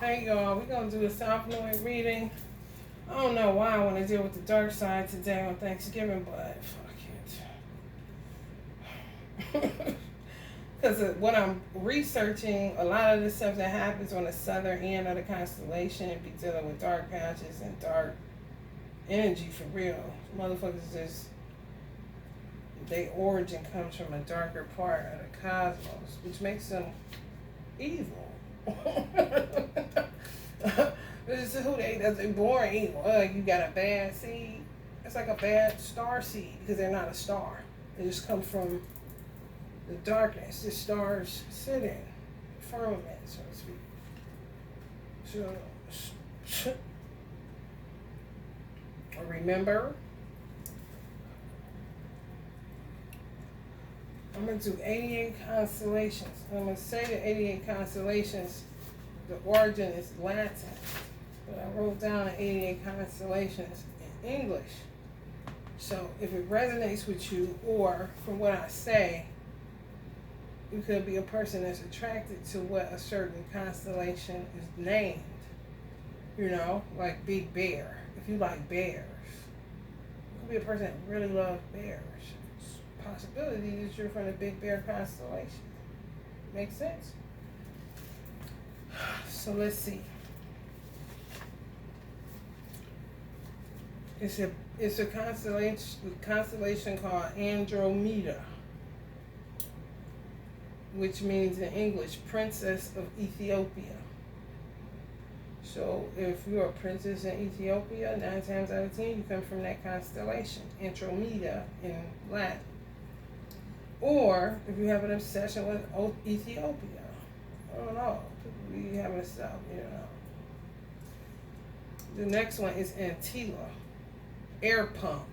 Hey y'all, we're gonna do a South Node reading. I don't know why I want to deal with the dark side today on Thanksgiving, but fuck it. Because what I'm researching, a lot of the stuff that happens on the southern end of the constellation be dealing with dark patches and dark energy for real. Motherfuckers just, their origin comes from a darker part of the cosmos, which makes them evil. This is who they born evil. You got a bad seed. It's like a bad star seed because they're not a star. They just come from the darkness. The stars sit in firmament, so to speak. So remember, I'm gonna do 88 constellations. I'm gonna say the 88 constellations. The origin is Latin, but I wrote down the 88 constellations in English. So if it resonates with you, or from what I say, you could be a person that's attracted to what a certain constellation is named. You know, like Big Bear. If you like bears, you could be a person that really loves bears. It's a possibility that you're from the Big Bear constellation. Make sense? So let's see. It's a constellation called Andromeda, which means in English, Princess of Ethiopia. So if you're a princess in Ethiopia, 9 times out of 10, you come from that constellation, Andromeda in Latin. Or if you have an obsession with Ethiopia, I don't know, people be having stuff, you know. The next one is Antilla, air pump.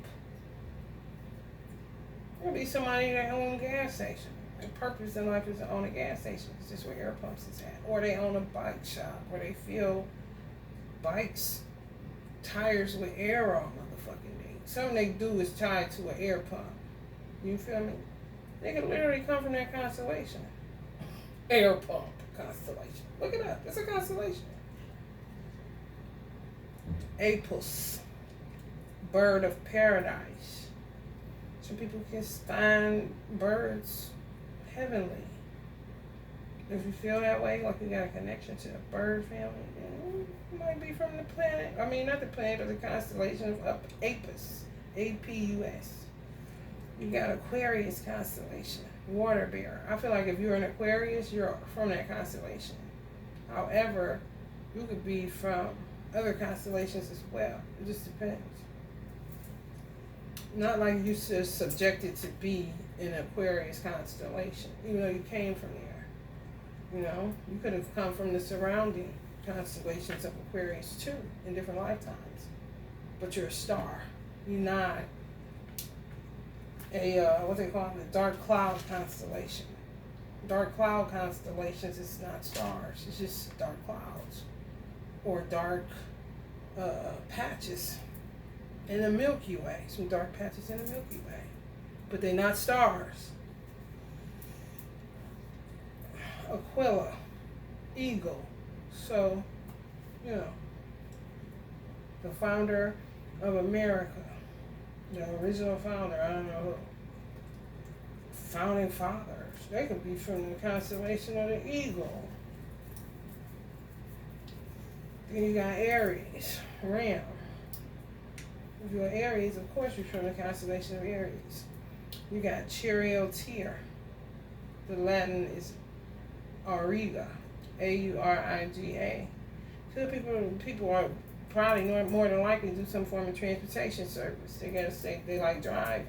There'll be somebody that owns a gas station. Their purpose in life is to own a gas station. It's just where air pumps is at. Or they own a bike shop where they fill bikes, tires with air on motherfucking thing. Something they do is tied to an air pump. You feel me? They can literally come from that constellation. Air pump constellation. Look it up. It's a constellation. Apus, bird of paradise. Some people can find birds heavenly. If you feel that way, like you got a connection to the bird family, you might be from the planet. I mean, not the planet, but the constellation of Apus. A-P-U-S. You got Aquarius constellation, water bearer. I feel like if you're an Aquarius, you're from that constellation. However, you could be from other constellations as well. It just depends. Not like you're just subjected to be in Aquarius constellation, even though you came from there. You know, you could have come from the surrounding constellations of Aquarius too, in different lifetimes. But you're a star. You're not a, what they call it, a dark cloud constellation. Dark cloud constellations is not stars. It's just dark clouds. Or dark patches in the Milky Way. Some dark patches in the Milky Way. But they're not stars. Aquila, eagle. So, you know, the founder of America, the original founder, I don't know who. Founding fathers. They could be from the constellation of the eagle. Then you got Aries, Ram. If you're Aries, of course you're from the constellation of Aries. You got Charioteer. The Latin is Auriga, A-U-R-I-G-A. So people are probably more than likely do some form of transportation service. They're gonna say they like driving.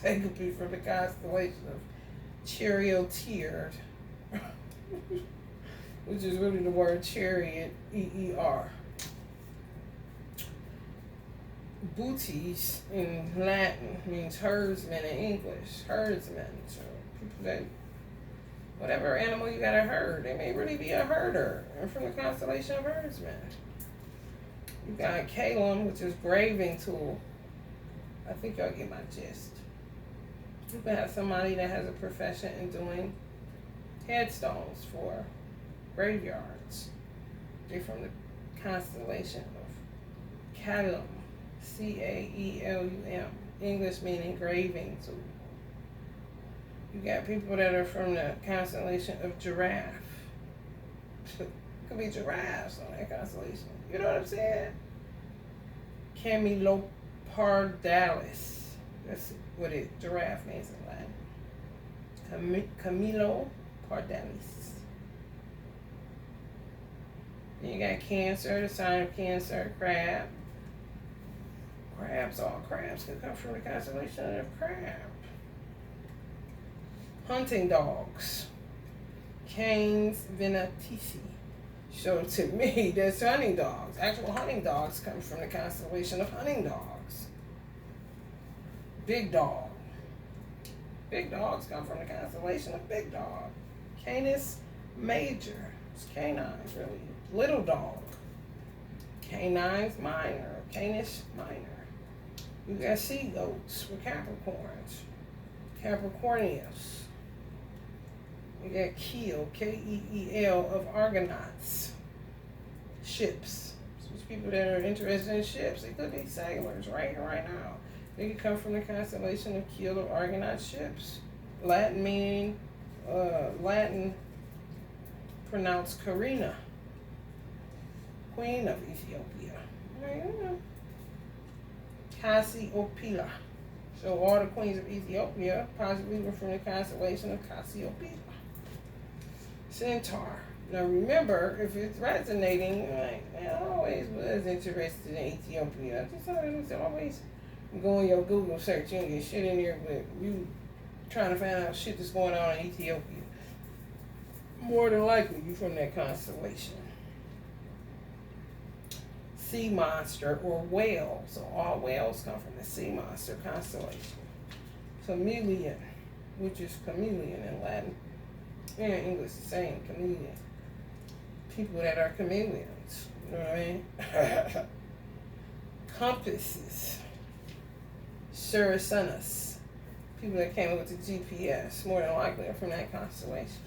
They could be from the constellation of Charioteer, which is really the word chariot, E-E-R. Bootes in Latin means herdsman in English. Herdsman. So people that, whatever animal you got a herd, they may really be a herder. They're from the constellation of herdsman. You got Calum, which is graving tool. I think y'all get my gist. You can have somebody that has a profession in doing headstones for graveyards. They're from the constellation of Caelum, Caelum, English meaning graving tool. You got people that are from the constellation of Giraffe. It could be giraffes on that constellation. You know what I'm saying? Camelopardalis. That's what giraffe means in Latin. Camelopardalis. Then you got Cancer, the sign of Cancer, crab. All crabs can come from the constellation of crab. Hunting dogs. Canis venatici. So to me, there's hunting dogs. Actual hunting dogs come from the constellation of hunting dogs. Big dog. Big dogs come from the constellation of big dog. Canis major. It's canines, really. Little dog. Canines minor. Canis minor. You got sea goats with Capricorns. Capricornius. You got keel, Keel, of Argonauts. Ships. So it's people that are interested in ships. They could be sailors right here, right now. They could come from the constellation of keel of Argonaut ships. Latin meaning, Latin pronounced Carina, Queen of Ethiopia. Cassiopeia. So all the queens of Ethiopia possibly were from the constellation of Cassiopeia. Centaur. Now remember, if it's resonating, like, man, I always was interested in Ethiopia. I just always go in your Google search, you don't get shit in there, but you trying to find out shit that's going on in Ethiopia. More than likely, you from that constellation. Sea monster or whale. So all whales come from the sea monster constellation. Chameleon, which is chameleon in Latin. And in English, the same, chameleon. People that are chameleons. You know what I mean? Compasses. Siricanus. People that came up with the GPS, more than likely, are from that constellation.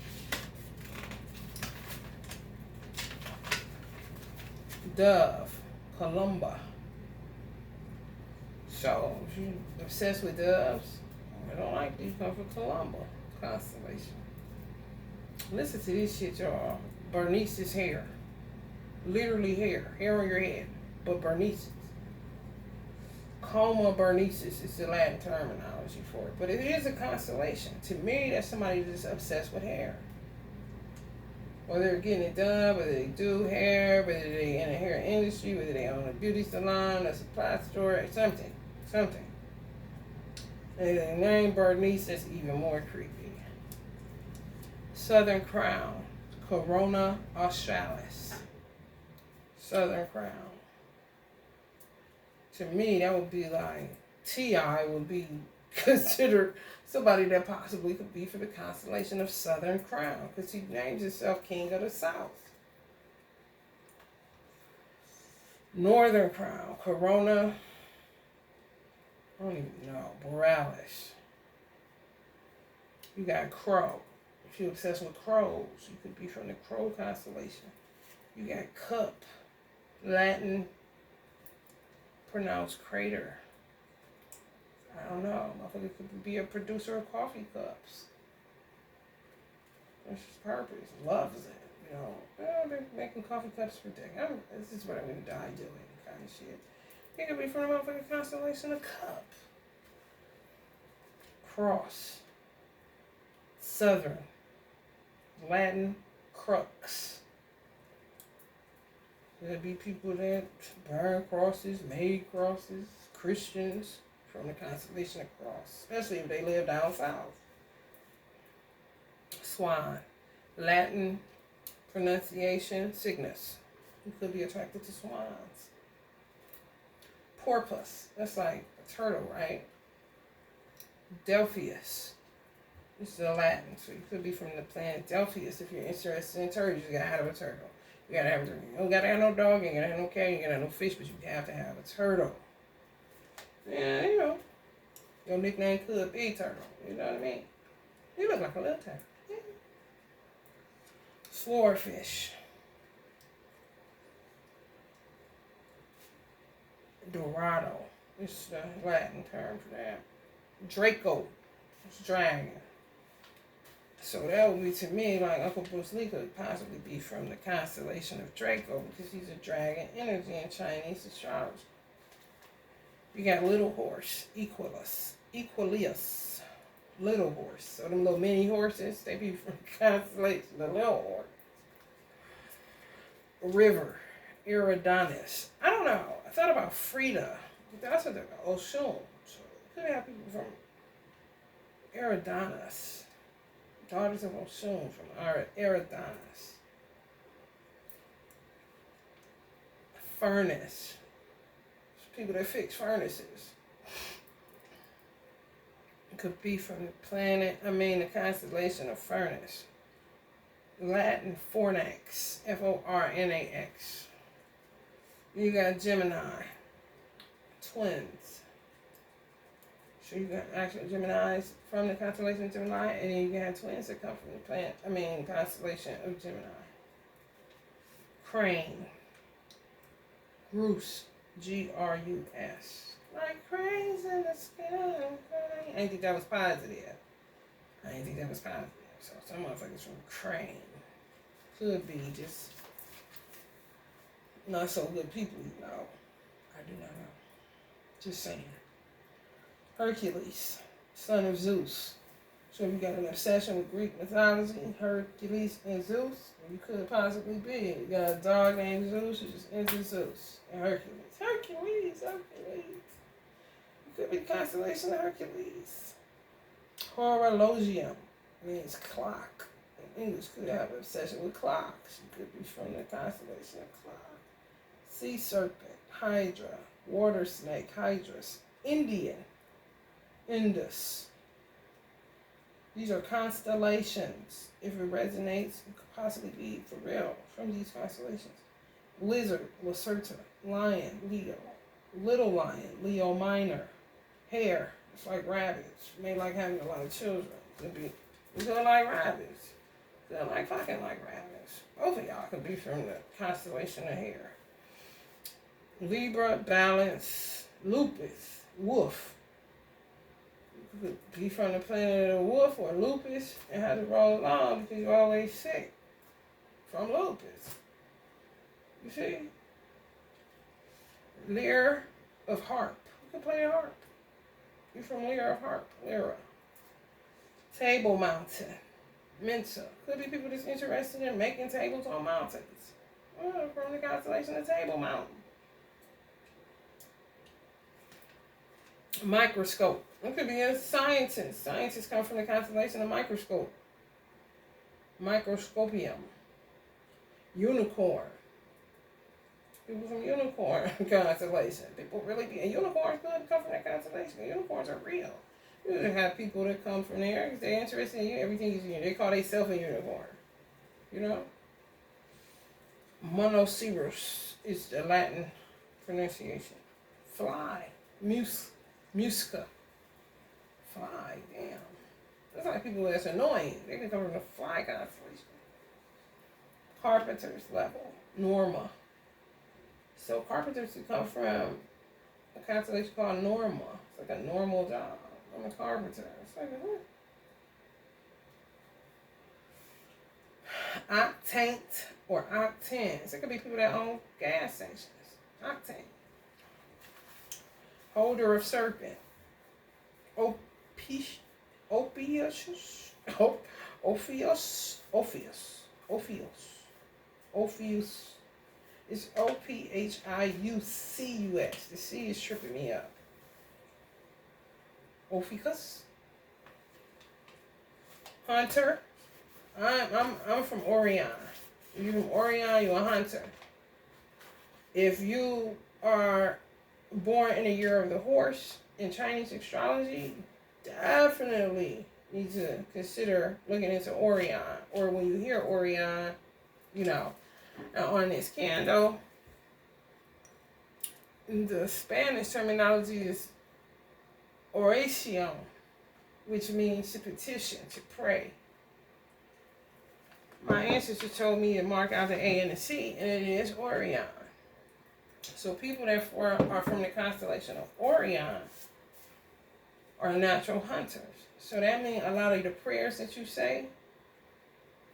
Dove. Columba. So, if you're obsessed with doves, more than likely you come from Columba constellation. Listen to this shit, y'all. Bernice's hair. Literally hair. Hair on your head. But Bernice's. Coma bernices is the Latin terminology for it. But it is a constellation. To me, that's somebody that's obsessed with hair. Whether they're getting it done, whether they do hair, whether they in the hair industry, whether they own a beauty salon, a supply store, or something. And the name Bernice is even more creepy. Southern Crown. Corona australis. Southern Crown. To me, that would be like, T.I. would be considered somebody that possibly could be for the constellation of Southern Crown, because he names himself King of the South. Northern Crown, Corona, I don't even know, Borealis. You got Crow. If you're obsessed with crows, you could be from the Crow constellation. You got Cup, Latin pronounced crater. I don't know. Motherfucker could be a producer of coffee cups. That's his purpose. Loves it. You know, I've been making coffee cups for decades. This is what I'm going to die doing, kind of shit. He could be from the motherfucking constellation of Cup. Cross. Southern. Latin crux. There'll be people that burn crosses, made crosses, Christians from the constellation of cross, especially if they live down south. Swan. Latin pronunciation, cygnus. You could be attracted to swans. Porpoise. That's like a turtle, right? Delphius. This is the Latin, so you could be from the planet Delphius if you're interested in turtles. You gotta have a turtle. You gotta have a turtle. You don't gotta have no dog, you gotta have no cat, you gotta have no fish, but you have to have a turtle. Yeah, you know. Your nickname could be Turtle. You know what I mean? You look like a little turtle. Yeah. Swordfish. Dorado. This is the Latin term for that. Draco. It's dragon. So that would be, to me, like Uncle Bruce Lee could possibly be from the constellation of Draco, because he's a dragon energy in Chinese astrology. You got little horse, Equilius. Little horse. So them little mini horses, they be from the constellation of little horse. River, Eridanus. I don't know. I thought about Frida, but that's what they're Oshun. So it could have people from Eridanus. Daughters of Oshun from Eridanus. Furnace. People that fix furnaces. It could be from the constellation of Furnace. Latin Fornax. Fornax. You got Gemini. Twins. So you got actual Geminis from the constellation of Gemini, and then you can have twins that come from the constellation of Gemini. Crane. Grus. Grus. Like cranes in the sky. I didn't think that was positive. So some motherfuckers from Crane. Could be just not so good people, you know. I do not know. Just saying. Hercules, son of Zeus. So if you got an obsession with Greek mythology, Hercules and Zeus, you could possibly be. You got a dog named Zeus, you just enter Zeus and Hercules. Hercules. You could be the constellation of Hercules. Horologium means clock. In English, could have an obsession with clocks. You could be from the constellation of clock. Sea serpent, Hydra. Water snake, Hydrus. Indian. Indus. These are constellations. If it resonates, it could possibly be for real from these constellations. Lizard, Lacerta. Lion, Leo. Little lion, Leo minor. Hare, it's like rabbits. You may like having a lot of children. It's gonna like rabbits. It's gonna like fucking like rabbits. Both of y'all could be from the constellation of Hare. Libra, Balance, Lupus, Wolf. You could be from the planet of the wolf or lupus and have to roll along because you're always sick from lupus. You see? Lyre of harp. You can play a harp. You're from Lyre of harp. Lyra. Table mountain. Mensa. Could be people that's interested in making tables on mountains. From the constellation of Table Mountain. Microscope. It could be a scientist. Scientists come from the constellation of microscope. Microscopium. Unicorn. People from unicorn constellation. People really be. And unicorns could come from that constellation. Unicorns are real. You could have people that come from there because they're interested in you. Everything is unicorn. They call themselves a unicorn. You know? Monoceros is the Latin pronunciation. Fly. Musca. Fly, damn. That's like people that's annoying. They can come from the fly constellation. Carpenter's level. Norma. So carpenters who come from a constellation called Norma. It's like a normal job. I'm a carpenter. It's like, what? Octant or octans. It could be people that own gas stations. Octane. Holder of serpent. Ophius. It's Ophiucus. The C is tripping me up. Ophiucus. Hunter. I'm from Orion. If you're from Orion, you're a hunter. If you are born in the year of the horse in Chinese astrology, definitely need to consider looking into Orion. Or when you hear Orion, you know, on this candle, the Spanish terminology is oración, which means to petition, to pray. My ancestors told me to mark out the A and the C, and it is Orion. So people that are from the constellation of Orion are natural hunters. So that means a lot of the prayers that you say,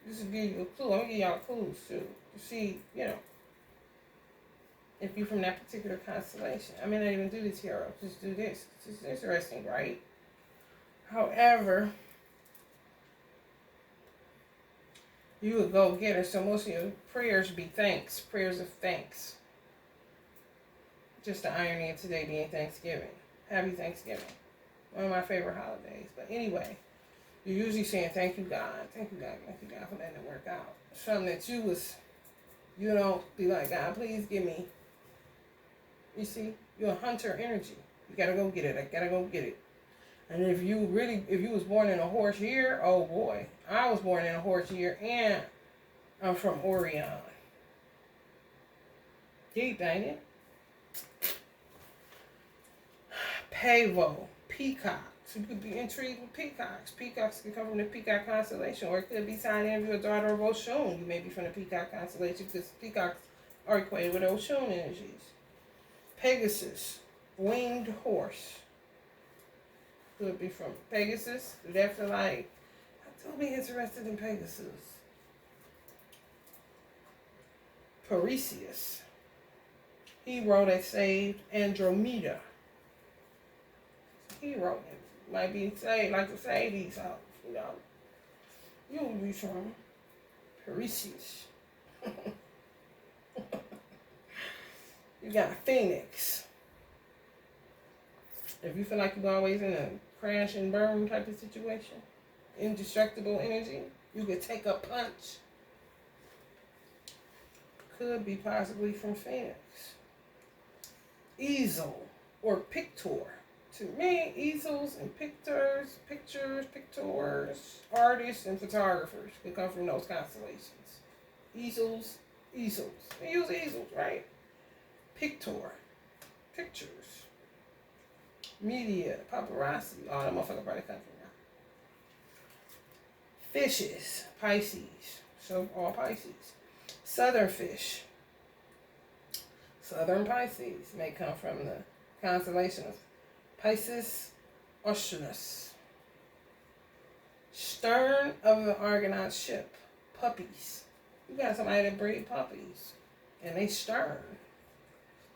this will give you a clue. I'm going to give y'all clues too, to see, if you're from that particular constellation. I may not even do the tarot, just do this. It's interesting, right? However, you would go get her. So most of your prayers be thanks, prayers of thanks. Just the irony of today being Thanksgiving. Happy Thanksgiving. One of my favorite holidays. But anyway, you're usually saying, thank you, God. Thank you, God. Thank you, God, for letting it work out. Something that you don't be like, God, please give me. You see, you're a hunter energy. You got to go get it. I got to go get it. And if you was born in a horse year, oh boy. I was born in a horse year and I'm from Orion. Deep, ain't it? Pavo, peacock. So you could be intrigued with peacocks. Peacocks can come from the peacock constellation, or it could be tied in with your daughter of Oshun. You may be from the peacock constellation because peacocks are equated with Oshun energies. Pegasus, winged horse. Could be from Pegasus. That's like, don't be interested in Pegasus. Parisius, hero that saved Andromeda. Hero might be saved, like to save these hoes, You will be from Parisius. You got Phoenix. If you feel like you're always in a crash and burn type of situation, indestructible energy, you could take a punch. Could be possibly from Phoenix. Easel or pictor. To me, easels and pictors, artists and photographers could come from those constellations. Easels. We use easels, right? Pictor, pictures. Media, paparazzi, all that motherfucker probably come from that. Fishes, Pisces, so all Pisces. Southern fish, Southern Pisces may come from the constellation of Pisces Oceanus. Stern of the Argonaut ship, puppies. You got somebody that breed puppies, and they stern,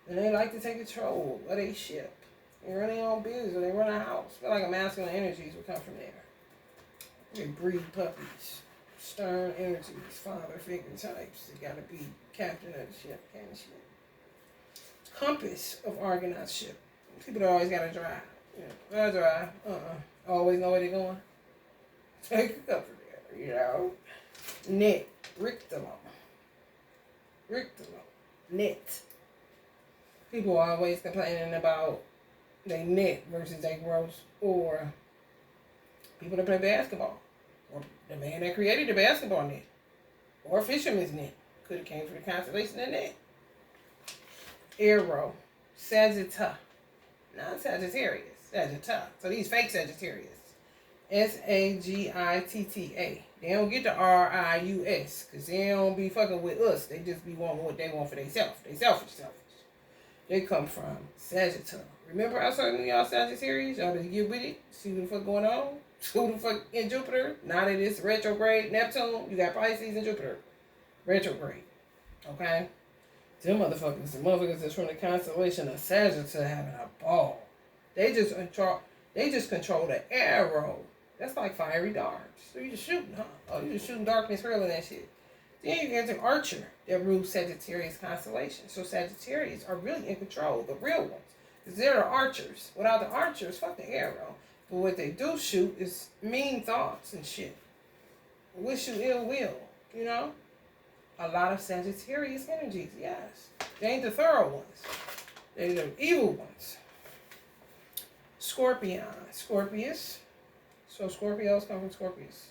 and they like to take control of their ship. They run their own business, or they run a house. I feel like a masculine energies would come from there. They breed puppies. Stern energies, father figure types. They gotta be captain of the ship, kind of shit. Compass of Argonaut ship. People that always gotta drive. I drive. Always know where they're going. Take a cover there, Net. Rictalo. Net. People are always complaining about they net versus they gross, or people that play basketball, or the man that created the basketball net, or fisherman's net. Could have came from the constellation of net. Arrow, Sagitta, not Sagittarius, Sagitta. So these fake Sagittarius, Sagitta. They don't get the RIUS because they don't be fucking with us. They just be wanting what they want for themselves. They selfish. They come from Sagitta. Remember I was talking to y'all Sagittarius? Y'all better get with it. See what the fuck going on? Who the fuck in Jupiter? Now that it's retrograde, Neptune, you got Pisces and Jupiter. Retrograde. Okay? Them motherfuckers, the motherfuckers that's from the constellation of Sagittarius having a ball. They just control the arrow. That's like fiery darts. So you just shooting, huh? Oh, you just shooting darkness, hurling that shit. Then you get the Archer that rules Sagittarius constellation. So Sagittarius are really in control, the real ones. Because they're the archers. Without the archers, fuck the arrow. But what they do shoot is mean thoughts and shit. Wish you ill will, A lot of Sagittarius energies, yes. They ain't the thorough ones. They're the evil ones. Scorpion. Scorpius. So Scorpios come from Scorpius.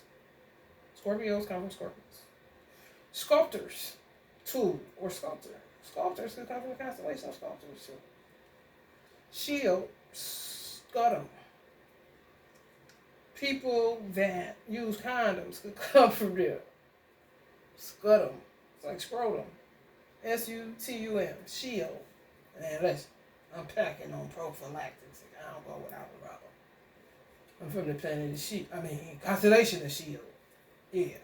Sculptors. Tool or sculptor. Sculptors could come from the constellation of sculptors too. Shield. Scuttle. People that use condoms could come from there. Scutum. It's like scrotum. S-U-T-U-M. Shield. And listen, I'm packing on prophylactics. I don't go without a rubber. I'm from the planet of Shield. Constellation of Shield. Yeah.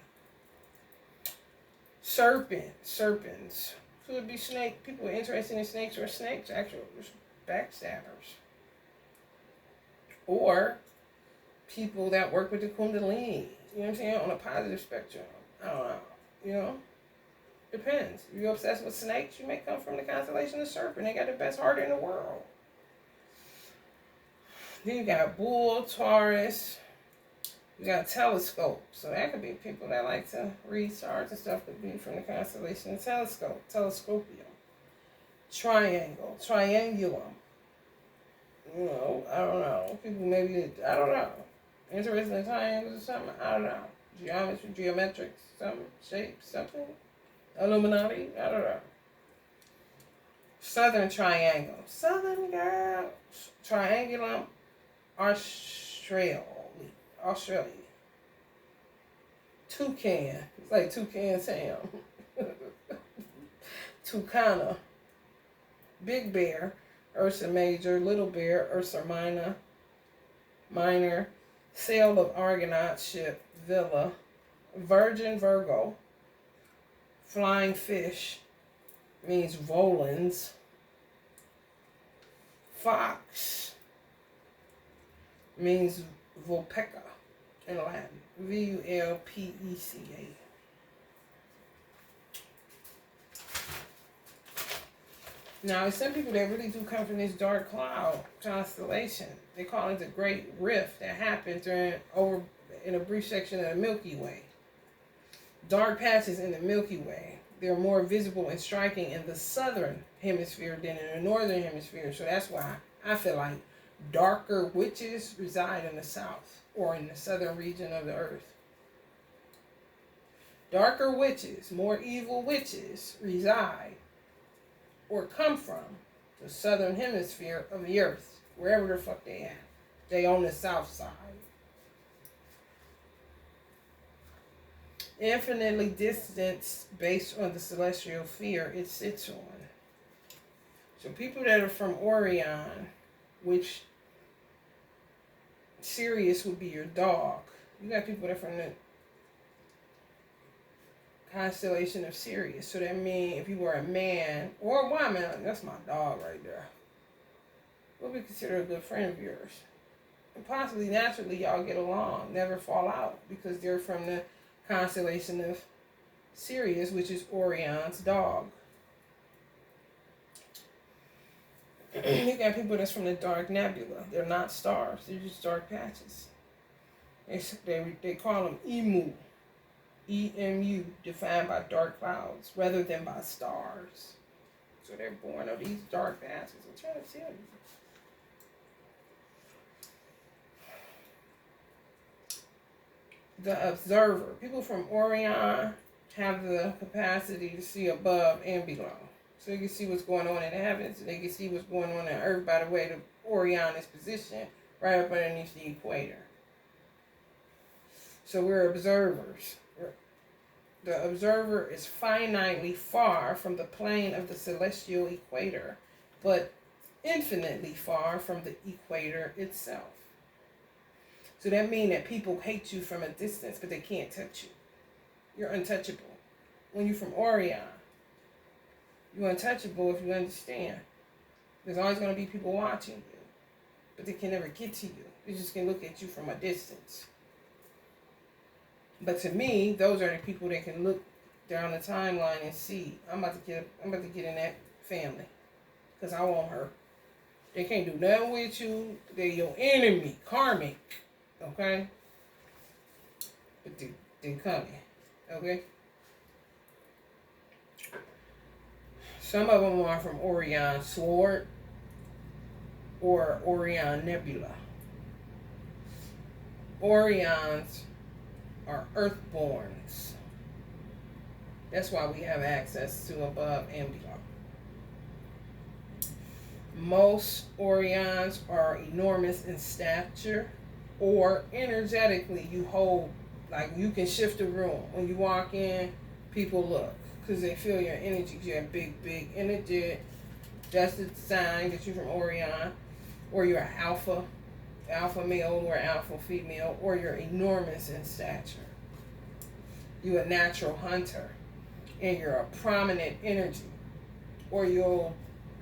Serpents. Could be snake. People are interested in snakes or snakes, actual backstabbers. Or people that work with the Kundalini. You know what I'm saying? On a positive spectrum. I don't know. You know? Depends. If you're obsessed with snakes, you may come from the constellation of Serpent. They got the best heart in the world. Then you got Bull, Taurus. You got Telescope. So that could be people that like to read stars and stuff. Could be from the constellation of Telescope. Telescopium. Triangle. Triangulum. You know, I don't know. People maybe, I don't know. Interested in triangles or something? I don't know. Geometry, geometrics, something, shape, something. Illuminati? I don't know. Southern Triangle. Southern girl. Triangulum. Australia. Toucan. It's like Toucan Sam. Tucana. Big Bear. Ursa Major. Little Bear. Ursa Minor. Sail of Argonaut ship. Villa. Virgin Virgo. Flying fish means volans. Fox means Vulpeca in Latin. Vulpeca. Now, there's some people that really do come from this dark cloud constellation. They call it the Great Rift that happened in a brief section of the Milky Way. Dark patches in the Milky Way. They're more visible and striking in the southern hemisphere than in the northern hemisphere. So that's why I feel like darker witches reside in the south or in the southern region of the earth. Darker witches, more evil witches reside or come from the southern hemisphere of the earth, wherever the fuck they at. They on the south side. Infinitely distant based on the celestial sphere it sits on. So people that are from Orion, which Sirius would be your dog. You got people that are from the constellation of Sirius. So that means if you were a man or a woman, that's my dog right there, would be considered a good friend of yours. And possibly naturally y'all get along, never fall out, because they're from the constellation of Sirius, which is Orion's dog. You got people that's from the dark nebula. They're not stars. They're just dark patches. They call them EMU. EMU, defined by dark clouds rather than by stars. So they're born of these dark patches. I'm trying to tell you. The observer. People from Orion have the capacity to see above and below. So they can see what's going on in the heavens. And they can see what's going on on Earth by the way the Orion is positioned right up underneath the equator. So we're observers. The observer is finitely far from the plane of the celestial equator, but infinitely far from the equator itself. So that means that people hate you from a distance, but they can't touch you. You're untouchable. When you're from Orion, you're untouchable if you understand. There's always going to be people watching you, but they can never get to you. They just can look at you from a distance. But to me, those are the people that can look down the timeline and see, I'm about to get in that family, because I want her. They can't do nothing with you. They're your enemy, karmic. Okay? But they're coming. Okay? Some of them are from Orion Sword or Orion Nebula. Orions are earthborns. That's why we have access to above and below. Most Orions are enormous in stature, or energetically you hold, like you can shift the room. When you walk in, people look, because they feel your energy. You have big, big energy. That's the sign that you're from Orion, or you're alpha male or alpha female, or you're enormous in stature. You're a natural hunter, and you're a prominent energy, or you'll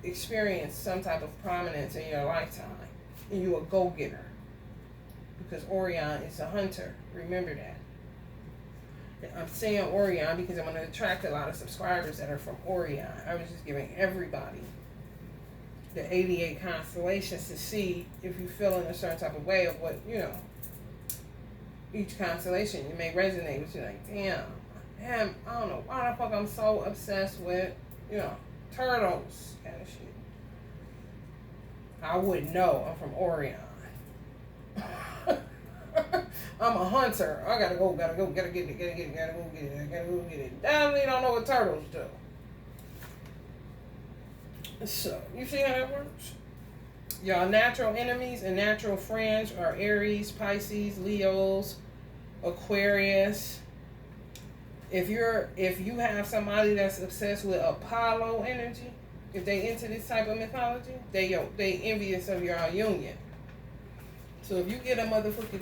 experience some type of prominence in your lifetime, and you're a go-getter, because Orion is a hunter. Remember that. I'm saying Orion because I'm going to attract a lot of subscribers that are from Orion. I was just giving everybody the 88 constellations to see if you feel in a certain type of way of what, you know, each constellation, you may resonate with you, like, damn, I don't know why the fuck I'm so obsessed with, you know, turtles kind of shit. I wouldn't know. I'm from Orion. I'm a hunter. I gotta get it. I gotta go get it. Definitely don't know what turtles do. So, you see how that works? Y'all natural enemies and natural friends are Aries, Pisces, Leos, Aquarius. If you have somebody that's obsessed with Apollo energy, if they into this type of mythology, they envious of your union. So if you get a motherfucker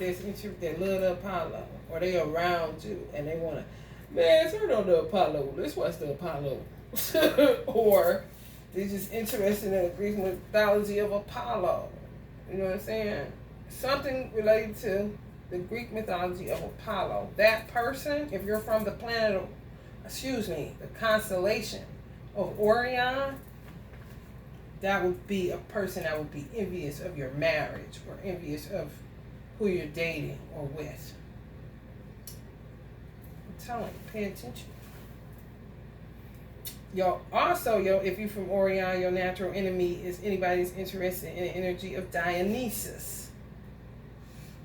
that love the Apollo, or they around you and they wanna, man, turn on the Apollo. Let's watch the Apollo. Or they're just interested in the Greek mythology of Apollo. You know what I'm saying? Something related to the Greek mythology of Apollo. That person, if you're from the the constellation of Orion, that would be a person that would be envious of your marriage or envious of who you're dating or with. I'm telling you, pay attention. If you're from Orion, your natural enemy is anybody that's interested in the energy of Dionysus.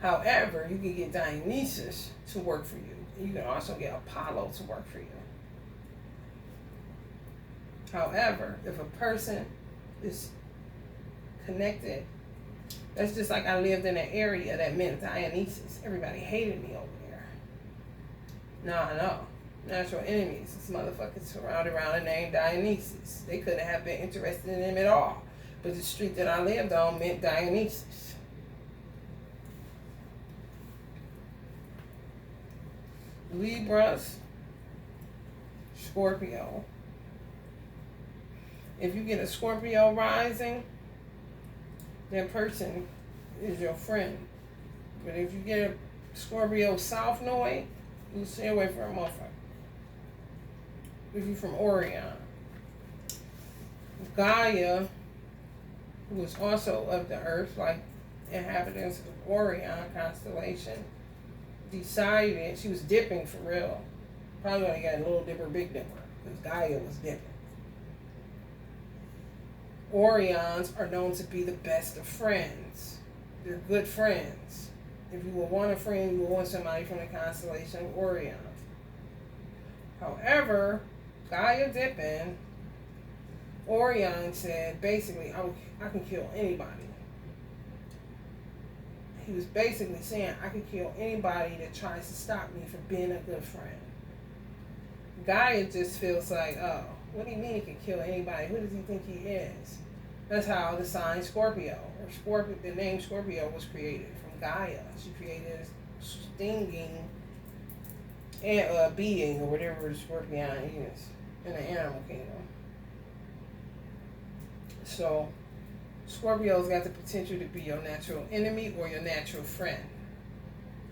However, you can get Dionysus to work for you. You can also get Apollo to work for you. However, if a person is connected, that's just like I lived in an area that meant Dionysus. Everybody hated me over there. Now I know. Natural enemies. This motherfucker surrounded around the name Dionysus. They couldn't have been interested in him at all. But the street that I lived on meant Dionysus. Libras, Scorpio. If you get a Scorpio rising, that person is your friend. But if you get a Scorpio South Node, you stay away from a motherfucker. If you're from Orion. Gaia, who is also of the earth, like inhabitants of Orion constellation, decided she was dipping for real. Probably only got a little dipper, big dipper, because Gaia was dipping. Orions are known to be the best of friends. They're good friends. If you would want a friend, you would want somebody from the constellation of Orion. However, Gaia dipping, Orion said, basically, I can kill anybody. He was basically saying, I can kill anybody that tries to stop me from being a good friend. Gaia just feels like, oh, what do you mean he can kill anybody? Who does he think he is? That's how the sign Scorpio, the name Scorpio was created from Gaia. She created a stinging being, or whatever the Scorpion is, in the animal kingdom. So, Scorpio's got the potential to be your natural enemy or your natural friend.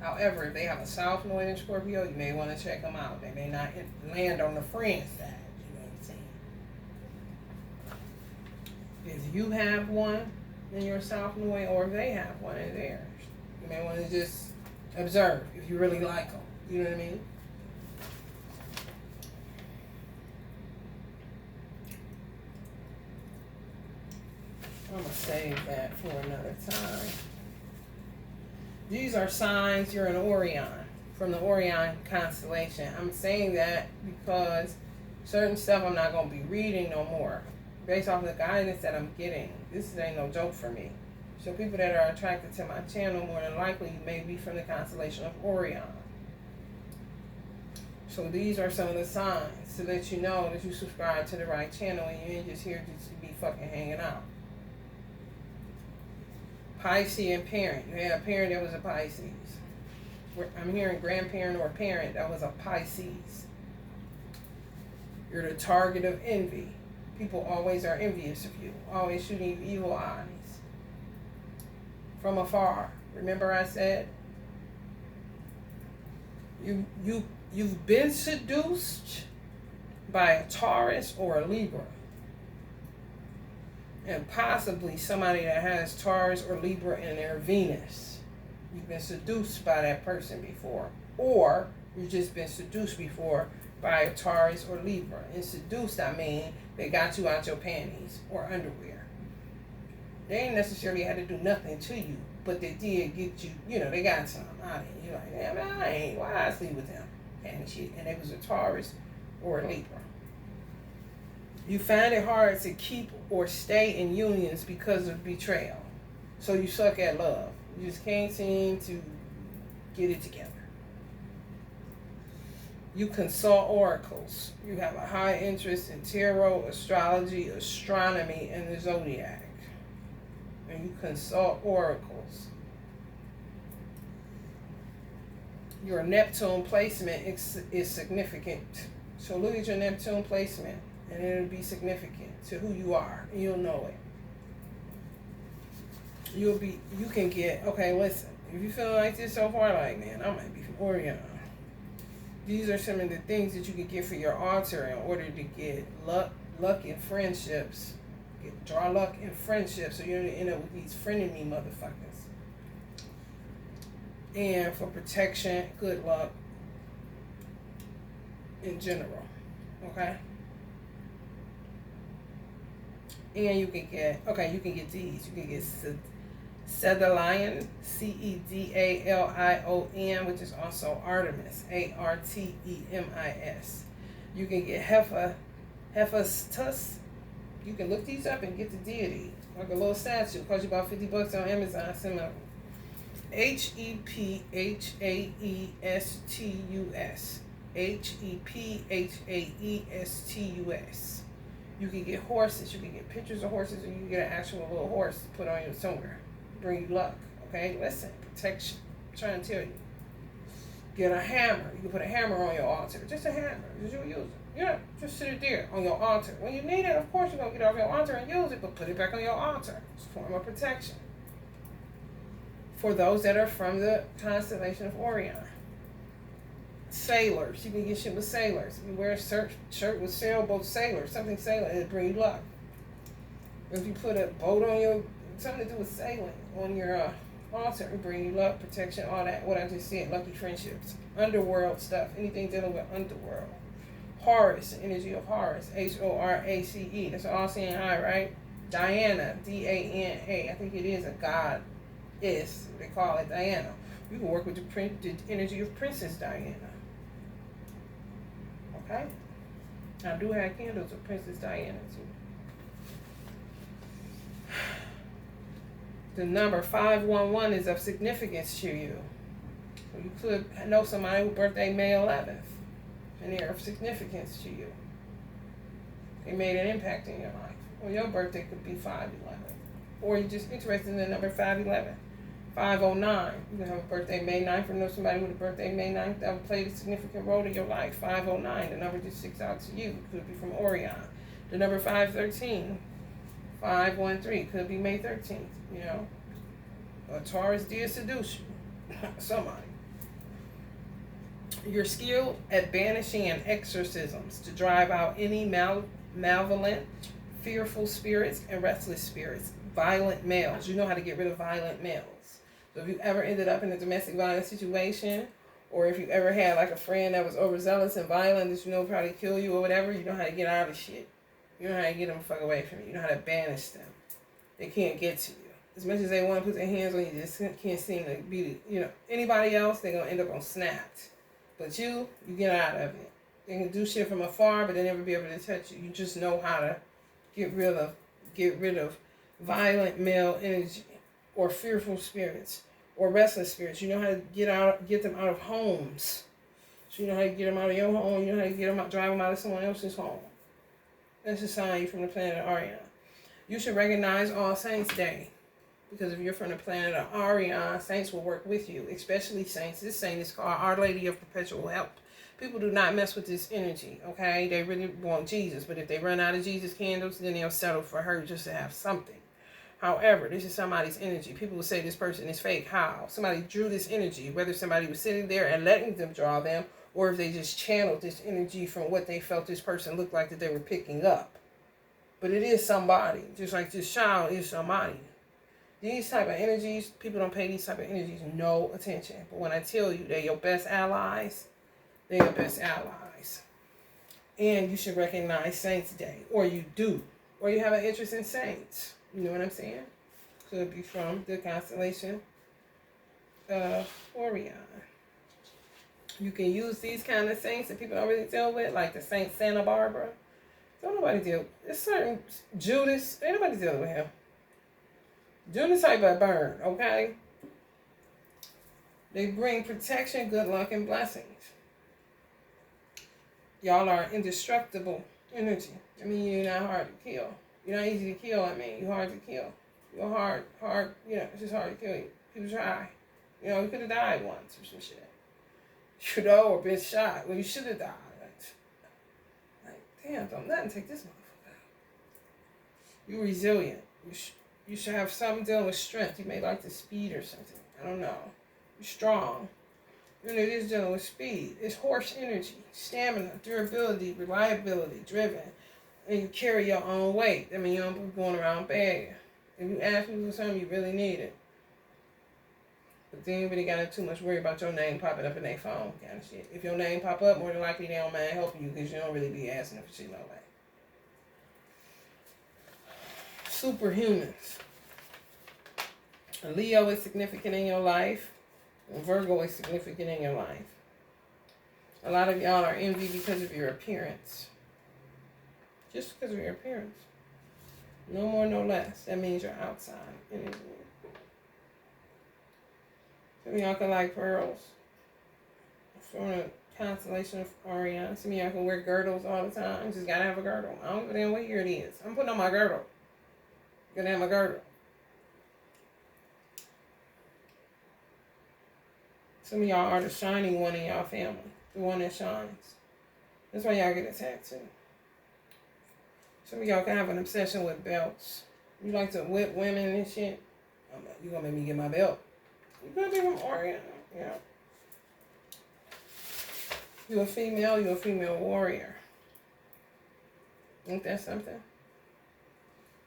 However, if they have a South Node in Scorpio, you may want to check them out. They may not land on the friend side. You know what I'm saying? If you have one in your South Node, or if they have one in theirs, you may want to just observe if you really like them. You know what I mean? I'm going to save that for another time. These are signs you're an Orion, from the Orion constellation. I'm saying that because certain stuff I'm not going to be reading no more. Based off of the guidance that I'm getting. This ain't no joke for me. So people that are attracted to my channel, more than likely, you may be from the constellation of Orion. So these are some of the signs to let you know that you subscribe to the right channel and you ain't just here just to be fucking hanging out. Piscean parent. You had a parent that was a Pisces. I'm hearing grandparent or parent that was a Pisces. You're the target of envy. People always are envious of you, always shooting you evil eyes from afar. Remember I said you've been seduced by a Taurus or a Libra, and possibly somebody that has Taurus or Libra in their Venus. You've been seduced by that person before, or you've just been seduced before by a Taurus or Libra. And seduced, I mean, they got you out your panties or underwear. They ain't necessarily had to do nothing to you, but they did get you, they got something out of you. You're like, damn, why I sleep with him? And shit. And it was a Taurus or a Libra. You find it hard to keep or stay in unions because of betrayal. So you suck at love. You just can't seem to get it together. You consult oracles. You have a high interest in tarot, astrology, astronomy, and the zodiac. And you consult oracles. Your Neptune placement is significant. So look at your Neptune placement, and it'll be significant to who you are, and you'll know it. You can get, okay, listen, if you feel like this so far, like, man, I might be from Orion. These are some of the things that you can get for your altar in order to get luck in friendships. Draw luck in friendships, so you don't end up with these frenemy motherfuckers. And for protection, good luck in general. Okay? And you can get these. You can get Cedalion, Cedalion, which is also Artemis, Artemis. You can get Hephaestus. You can look these up and get the deity, like a little statue. It costs you about $50 on Amazon. Some of them. Hephaestus. Hephaestus. You can get horses. You can get pictures of horses, or you can get an actual little horse to put on you somewhere. Bring you luck. Okay? Listen. Protection. I'm trying to tell you. Get a hammer. You can put a hammer on your altar. Just a hammer. Just you'll use it. Just sit it there on your altar. When you need it, of course you're going to get it off your altar and use it, but put it back on your altar. It's a form of protection. For those that are from the constellation of Orion. Sailors. You can get shit with sailors. You wear a shirt with sailboat sailors. Something sailor, it'll bring you luck. If you put a boat on your, something to do with sailing on your altar, it'll bring you luck, protection, all that. What I just said, lucky friendships. Underworld stuff. Anything dealing with underworld. Horus, the energy of Horus, Horace. That's an all-seeing eye, right? Diana, Dana. I think it is a god. Yes, they call it Diana. You can work with the energy of Princess Diana. Okay? I do have candles of Princess Diana, too. The number 511 is of significance to you. So you could know somebody whose birthday May 11th. And they're of significance to you. They made an impact in your life. Or your birthday could be 5/11. Or you're just interested in the number 511. 509. You can have a birthday May 9th, or know somebody with a birthday May 9th that would play a significant role in your life. 509. The number just sticks out to you. It could be from Orion. The number 513. 513. Could be May 13th. A Taurus did seduce you. Somebody. You're skilled at banishing and exorcisms to drive out any malevolent, fearful spirits and restless spirits, violent males. You know how to get rid of violent males. So if you ever ended up in a domestic violence situation, or if you ever had like a friend that was overzealous and violent that probably kill you or whatever, you know how to get out of shit. You know how to get them the fuck away from you. You know how to banish them. They can't get to you. As much as they want to put their hands on you, they just can't seem to be, anybody else, they're going to end up on snapped. But you get out of it. They can do shit from afar, but they never be able to touch you. You just know how to get rid of violent male energy, or fearful spirits, or restless spirits. You know how to get them out of homes. So you know how to get them out of your home, you know how to get them out, drive them out of someone else's home. That's a sign from the planet Orion. You should recognize All Saints Day. Because if you're from the planet of Orion, saints will work with you, especially saints. This saint is called Our Lady of Perpetual Help. People do not mess with this energy, okay? They really want Jesus, but if they run out of Jesus candles, then they'll settle for her just to have something. However, this is somebody's energy. People will say this person is fake. How? Somebody drew this energy, whether somebody was sitting there and letting them draw them, or if they just channeled this energy from what they felt this person looked like that they were picking up. But it is somebody, just like this child is somebody. These type of energies, people don't pay these type of energies no attention. But when I tell you they're your best allies, they're your best allies. And you should recognize Saints Day. Or you do. Or you have an interest in saints. You know what I'm saying? Could be from the constellation of Orion. You can use these kind of saints that people don't really deal with, like the Saint Santa Barbara. Don't nobody deal with. There's certain Judas. Ain't nobody dealing with him. Judas type of burn, okay? They bring protection, good luck, and blessings. Y'all are indestructible energy. I mean, you're not hard to kill. You're not easy to kill, I mean. You're hard to kill. You're hard, you know, it's just hard to kill you. People try. You know, you could have died once or some shit. You know, or been shot. Well, you should have died. Like, damn, don't nothing take this motherfucker out. You're resilient. You should have something dealing with strength. You may like the speed or something. I don't know. You're strong. And it is dealing with speed. It's horse energy, stamina, durability, reliability, driven. And you carry your own weight. I mean, you don't be going around begging. If you ask me for something, you really need it. But then you really got too much worry about your name popping up in their phone kind of shit. If your name pop up, more than likely they don't mind helping you because you don't really be asking them for shit no way. Superhumans. A Leo is significant in your life. And Virgo is significant in your life. A lot of y'all are envied because of your appearance. Just because of your appearance. No more, no less. That means you're outside. Some of y'all can like pearls. From the constellation of Orion. Some of y'all can wear girdles all the time. Just gotta have a girdle. I don't give a damn what year it is. I'm putting on my girdle. Gonna have my girdle. Some of y'all are the shining one in y'all family. The one that shines. That's why y'all get a tattoo. Some of y'all can have an obsession with belts. You like to whip women and shit. You gonna make me get my belt. You gonna be from Orion. Yeah. You a female warrior. Ain't that something?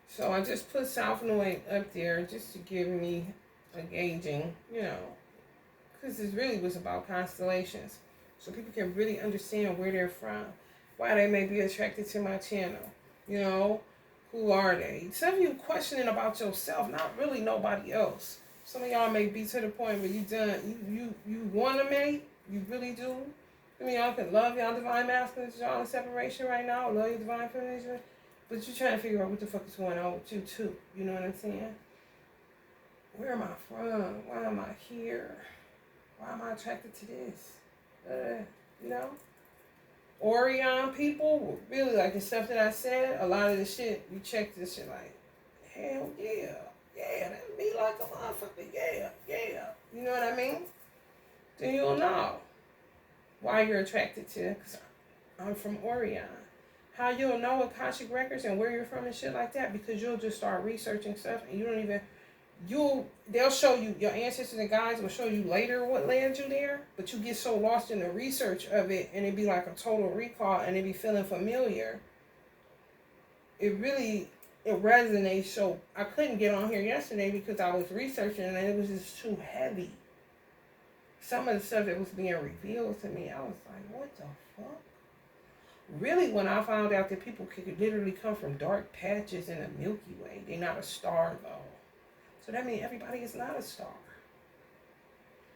So I just put South North up there just to give me a gauging, you know, because this really was about constellations. So people can really understand where they're from, why they may be attracted to my channel, you know, who are they? Some of you questioning about yourself, not really nobody else. Some of y'all may be to the point where you want to mate, you really do. I mean, y'all can love y'all divine masculines, y'all in separation right now, love your divine feminines. But you're trying to figure out what the fuck is going on with you too. You know what I'm saying? Where am I from? Why am I here? Why am I attracted to this? You know? Orion people, really like the stuff that I said, a lot of the shit, you check this shit like, hell yeah. Yeah, that be like a motherfucker. Yeah. You know what I mean? Then you'll know why you're attracted to it. Because I'm from Orion. How you'll know Akashic Records and where you're from and shit like that, because you'll just start researching stuff and they'll show you, your ancestors and guides will show you later what led you there, but you get so lost in the research of it and it'd be like a total recall and it'd be feeling familiar. It resonates. So I couldn't get on here yesterday because I was researching and it was just too heavy. Some of the stuff that was being revealed to me, I was like, what the fuck? Really, when I found out that people could literally come from dark patches in the Milky Way, they're not a star though. So that means everybody is not a star.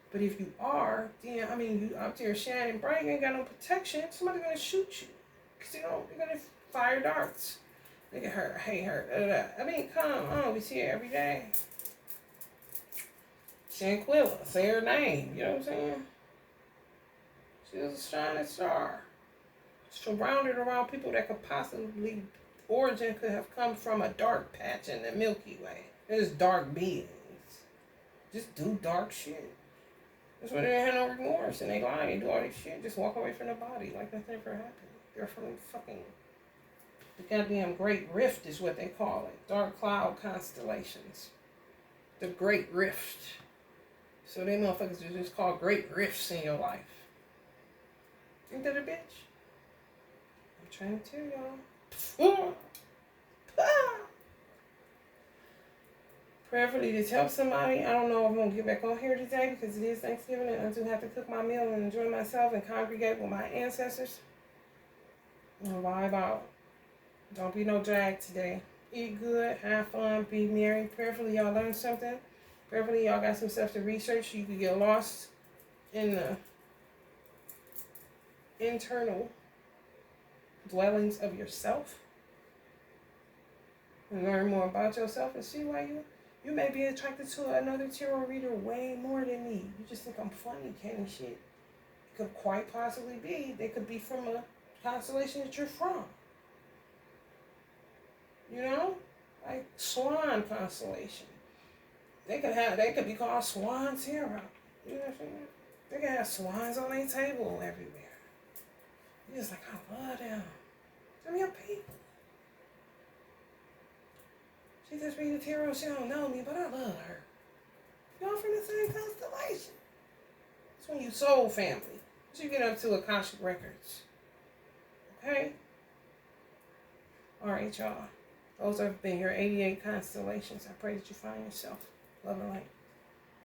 But if you are, then, I mean, you out there shining bright, you ain't got no protection, somebody's going to shoot you. Because they're going to fire darts. They get hurt, hate hurt, I mean, come on, we see her every day. Shanquilla, say her name, you know what I'm saying? She was a shining star. Surrounded around people that could possibly, origin could have come from a dark patch in the Milky Way. There's dark beings. Just do dark shit. That's why they didn't have no remorse and they lie. They do all this shit. Just walk away from the body like nothing ever happened. They're from fucking, the goddamn Great Rift is what they call it. Dark cloud constellations. The Great Rift. So they motherfuckers are just called great rifts in your life. Ain't that a bitch? I'm trying to tell y'all. Prayerfully to help somebody. I don't know if I'm going to get back on here today because it is Thanksgiving and I do have to cook my meal and enjoy myself and congregate with my ancestors. And vibe out. Don't be no drag today. Eat good, have fun, be merry. Prayerfully y'all learn something. Prayerfully y'all got some stuff to research. You could get lost in the internal dwellings of yourself and learn more about yourself and see why you may be attracted to another tarot reader way more than me. You just think I'm funny, candy shit. It could quite possibly be. They could be from a constellation that you're from. You know? Like Swan constellation. They could be called Swan Tarot. You know what I'm saying? They could have swans on their table everywhere. You're just like, I love them. Some of your people. She just read the tarot, she don't know me, but I love her. Y'all from the same constellation. That's when you soul family. What you get up to Akashic Records. Okay? Alright, y'all. Those have been your 88 constellations. I pray that you find yourself. Love and light.